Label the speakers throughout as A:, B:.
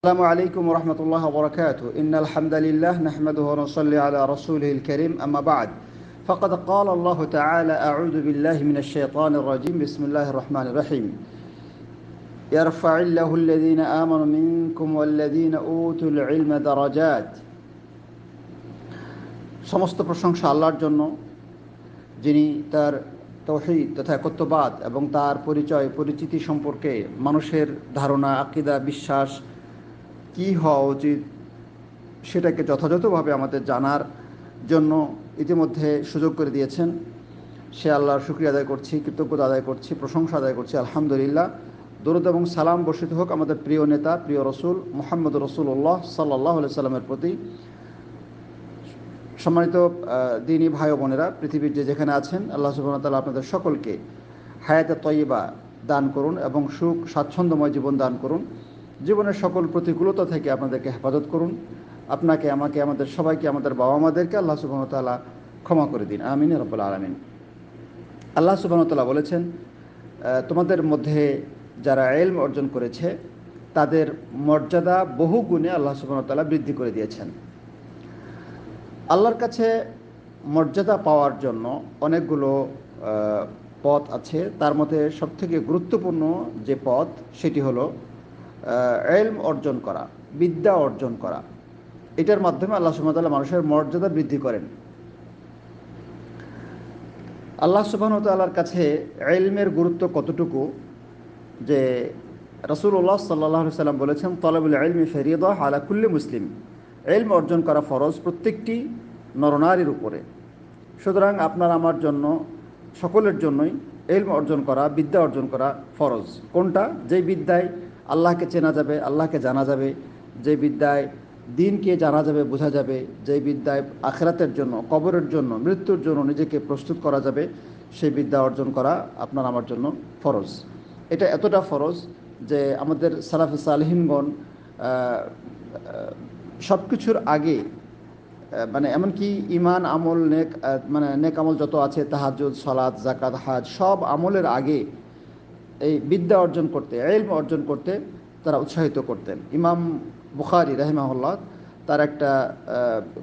A: السلام عليكم ورحمة الله وبركاته. إن الحمد لله نحمده ونصلي على رسوله الكريم. أما بعد فقد قال الله تعالى: أعوذ بالله من الشيطان الرجيم. بسم الله الرحمن الرحيم. يرفع الله الذين آمنوا منكم والذين أوتوا العلم درجات. সমস্ত প্রশংসা আল্লাহর জন্য, যিনি তার তাওহীদ তথা একত্ববাদ এবং তার পরিচিতি সম্পর্কে মানুষের ধারণা, আকীদা, বিশ্বাস কী হওয়া উচিত সেটাকে যথাযথভাবে আমাদের জানার জন্য ইতিমধ্যে সুযোগ করে দিয়েছেন। সে আল্লাহর শুকরিয়া আদায় করছি, কৃতজ্ঞতা আদায় করছি, প্রশংসা আদায় করছি। আলহামদুলিল্লাহ। দরুদ এবং সালাম বর্ষিত হোক আমাদের প্রিয় নেতা, প্রিয় রসুল মুহাম্মদ রাসূলুল্লাহ সাল্লাল্লাহু আলাইহি সাল্লামের প্রতি। সম্মানিত দিনী ভাই ও বোনেরা, পৃথিবীর যেখানে আছেন, আল্লাহ সুবহানাহু ওয়া তাআলা আপনাদের সকলকে হায়াতে তয়্যিবা দান করুন এবং সুখ স্বাচ্ছন্দ্যময় জীবন দান করুন। জীবনের সকল প্রতিকূলতা থেকে আপনাদেরকে হেফাজত করুন। আপনাকে, আমাকে, আমাদের সবাইকে, আমাদের বাবা মাদেরকে আল্লাহ সুবহানাহু ওয়া তাআলা ক্ষমা করে দিন। আমিন ইয়া রাব্বাল আলামিন। আল্লাহ সুবহানাহু ওয়া তাআলা বলেছেন, তোমাদের মধ্যে যারা ইলম অর্জন করেছে তাদের মর্যাদা বহু গুণে আল্লাহ সুবহানাহু ওয়া তাআলা বৃদ্ধি করে দিয়েছেন। আল্লাহর কাছে মর্যাদা পাওয়ার জন্য অনেকগুলো পথ আছে। তার মধ্যে সবথেকে গুরুত্বপূর্ণ যে পথ, সেটি হলো ইলম অর্জন করা, বিদ্যা অর্জন করা। এটার মাধ্যমে আল্লাহ সুবহানাহু ওয়া তাআলা মানুষের মর্যাদা বৃদ্ধি করেন। আল্লাহ সুবহানাহু ওয়া তাআলার কাছে ইলমের গুরুত্ব কতটুকু, যে রাসূলুল্লাহ সাল্লাল্লাহু আলাইহি সাল্লাম বলেছেন, তালাবুল ইলমি ফরিয়দা আলা কুল্লি মুসলিম। ইলম অর্জন করা ফরজ প্রত্যেকটি নরনারীর উপরে। সুতরাং আপনার আমার জন্য, সকলের জন্যই ইলম অর্জন করা, বিদ্যা অর্জন করা ফরজ। কোনটা? যেই বিদ্যায় আল্লাহকে চেনা যাবে, আল্লাহকে জানা যাবে, যে বিদ্যায় দ্বীনকে জানা যাবে, বোঝা যাবে, যে বিদ্যায় আখিরাতের জন্য, কবরের জন্য, মৃত্যুর জন্য নিজেকে প্রস্তুত করা যাবে, সেই বিদ্যা অর্জন করা আপনার আমার জন্য ফরজ। এটা এতটা ফরজ যে আমাদের সালাফে সালেহিনগণ সব কিছুর আগে, মানে এমনকি ইমান, আমল, নেক আমল যত আছে, তাহাজ্জুদ, সালাত, যাকাত, হাজ, সব আমলের আগে এই বিদ্যা অর্জন করতে, ইলম অর্জন করতে তারা উৎসাহিত করতেন। ইমাম বুখারী রাহিমাহুল্লাহ, তার একটা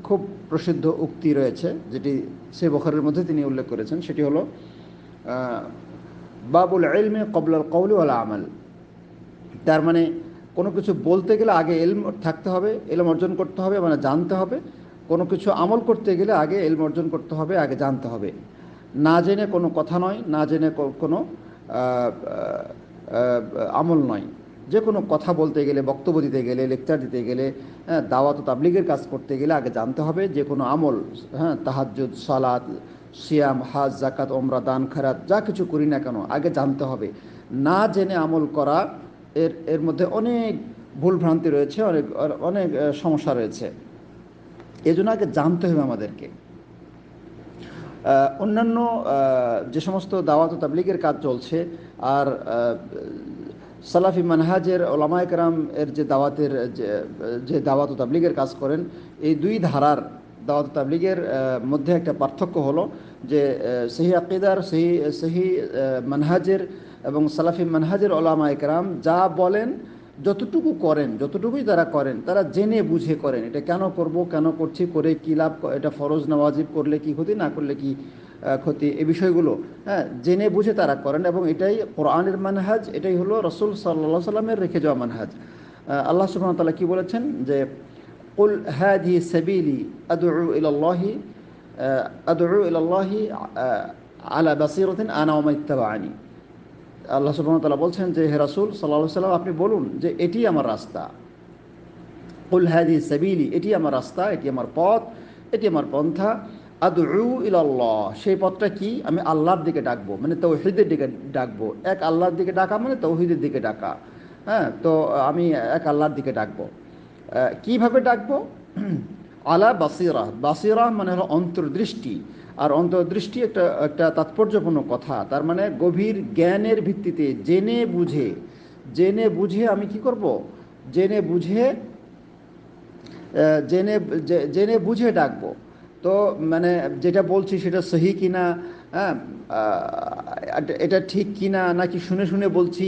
A: খুব প্রসিদ্ধ উক্তি রয়েছে, যেটি সেই বুখারীর মধ্যে তিনি উল্লেখ করেছেন। সেটি হলো বাবুল ইলমি ক্বাবলাল কওলি ওয়াল আমাল। তার মানে কোনো কিছু বলতে গেলে আগে ইলম থাকতে হবে, ইলম অর্জন করতে হবে, মানে জানতে হবে। কোনো কিছু আমল করতে গেলে আগে ইলম অর্জন করতে হবে, আগে জানতে হবে। না জেনে কোনো কথা নয়, না জেনে কোনো আমল নয়। যে কোনো কথা বলতে গেলে, বক্তব্য দিতে গেলে, লেকচার দিতে গেলে, দাওয়াত ও তাবলীগের কাজ করতে গেলে আগে জানতে হবে যে কোনো আমল, তাহাজ্জুদ, সালাত, সিয়াম, হাজ, যাকাত, ওমরা, দান, খেরাত, যা কিছু করি না কেন আগে জানতে হবে। না জেনে আমল করা, এর মধ্যে অনেক ভুলভ্রান্তি রয়েছে, অনেক সমস্যা রয়েছে। এই জন্য আগে জানতে হবে আমাদেরকে। অন্যান্য যে সমস্ত দাওয়াত ও তাবলীগের কাজ চলছে, আর সালাফি মানহাজের ওলামায়ে কেরাম এর যে দাওয়াত ও তাবলীগের কাজ করেন, এই দুই ধারার দাওয়াত ও তাবলীগের মধ্যে একটা পার্থক্য হলো যে সহি আকীদার, সহি মানহাজের এবং সালাফি মানহাজের ওলামায়ে কেরাম যা বলেন, যতটুকুই তারা করেন, তারা জেনে বুঝে করেন। এটা কেন করব, কেন করছি, করে কী লাভ, এটা ফরজ না ওয়াজিব, করলে কি ক্ষতি, না করলে কি ক্ষতি, এই বিষয়গুলো জেনে বুঝে তারা করেন। এবং এটাই কোরআনের মানহাজ, এটাই হলো রাসূল সাল্লাল্লাহু আলাইহি সাল্লামের রেখে যাওয়া মানহাজ। আল্লাহ সুবহানাহু ওয়া তাআলা কি বলেছেন, যে কুল হাযিহি সাবিলি আদউ ইলাল্লাহি আলা বাসীরাতিন আনা ওয়া মান ইত্তাবা'আনি। আল্লাহ সুবহানাহু ওয়া তাআলা বলছেন যে, হে রাসূল সাল্লাল্লাহু আলাইহি সাল্লাম, আপনি বলুন যে এটি আমার রাস্তা। কুল হাযিহি সাবিলি, এটি আমার রাস্তা, এটি আমার পথ, এটি আমার পন্থা। আদউ ইলাল্লাহ, সেই পথটা কি? আমি আল্লাহর দিকে ডাকবো, মানে তাওহীদের দিকে ডাকবো। এক আল্লাহর দিকে ডাকা মানে তাওহীদের দিকে ডাকা। তো আমি এক আল্লাহর দিকে ডাকবো। কিভাবে ডাকবো? আলা বাসিরা, বাসিরা মানে হলো অন্তর্দৃষ্টি। আর অন্তর্দৃষ্টি একটা তাৎপর্যপূর্ণ কথা। তার মানে গভীর জ্ঞানের ভিত্তিতে জেনে বুঝে আমি কি করব? জেনে বুঝে ডাকবো। তো মানে যেটা বলছি সেটা সহি কিনা, এটা ঠিক কিনা, নাকি শুনে বলছি,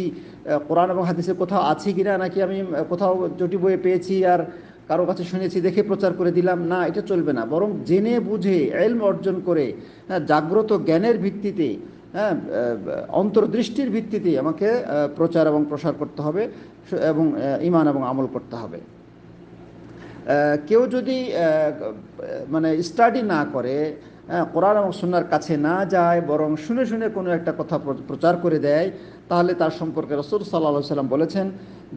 A: কোরআন এবং হাদিসে কোথাও আছে কিনা, নাকি আমি কোথাও জটি বইয়ে পেয়েছি আর কারো কাছে শুনেছি দেখে প্রচার করে দিলাম, না, এটা চলবে না। বরং জেনে বুঝে ইলম অর্জন করে, হ্যাঁ, জাগ্রত জ্ঞানের ভিত্তিতে, হ্যাঁ, অন্তর্দৃষ্টির ভিত্তিতে আমাকে প্রচার এবং প্রসার করতে হবে এবং ঈমান এবং আমল করতে হবে। কেউ যদি মানে স্টাডি না করে, কোরআন এবং সুন্নাহর কাছে না যায়, বরং শুনে শুনে কোনো একটা কথা প্রচার করে দেয়, তাহলে তার সম্পর্কে রাসূল সাল্লাল্লাহু আলাইহি ওয়াসাল্লাম বলেছেন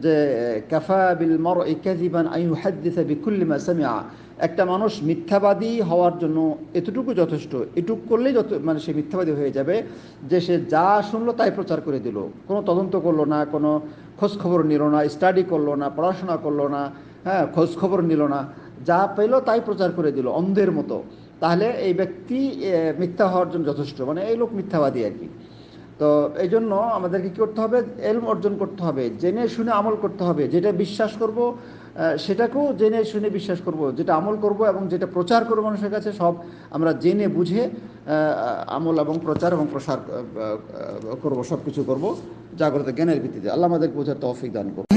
A: যে কাফা বিল মারই কাযিবান আন ইউহাদ্দিসা বিকুল্লি মা সামিআ। একটা মানুষ মিথ্যাবাদী হওয়ার জন্য এতটুকু যথেষ্ট, এটুকু করলেই মানে সে মিথ্যাবাদী হয়ে যাবে যে সে যা শুনলো তাই প্রচার করে দিল, কোনো তদন্ত করলো না, কোনো খোঁজ খবর নিল না, স্টাডি করলো না, পড়াশোনা করলো না, হ্যাঁ, খোঁজ খবর নিল না, যা পেল তাই প্রচার করে দিল অন্ধের মতো। তাহলে এই ব্যক্তি মিথ্যা হওয়ার জন্য যথেষ্ট, মানে এই লোক মিথ্যাবাদী আর কি। তো এই জন্য আমাদেরকে কী করতে হবে? এলম অর্জন করতে হবে, জেনে শুনে আমল করতে হবে। যেটা বিশ্বাস করব সেটাকেও জেনে শুনে বিশ্বাস করব, যেটা আমল করব এবং যেটা প্রচার করব মানুষের কাছে, সব আমরা জেনে বুঝে আমল এবং প্রচার এবং প্রসার করব, সব কিছু করব জাগ্রত জ্ঞানের ভিত্তিতে। আল্লাহ আমাদের বোঝার তৌফিক দান করুন।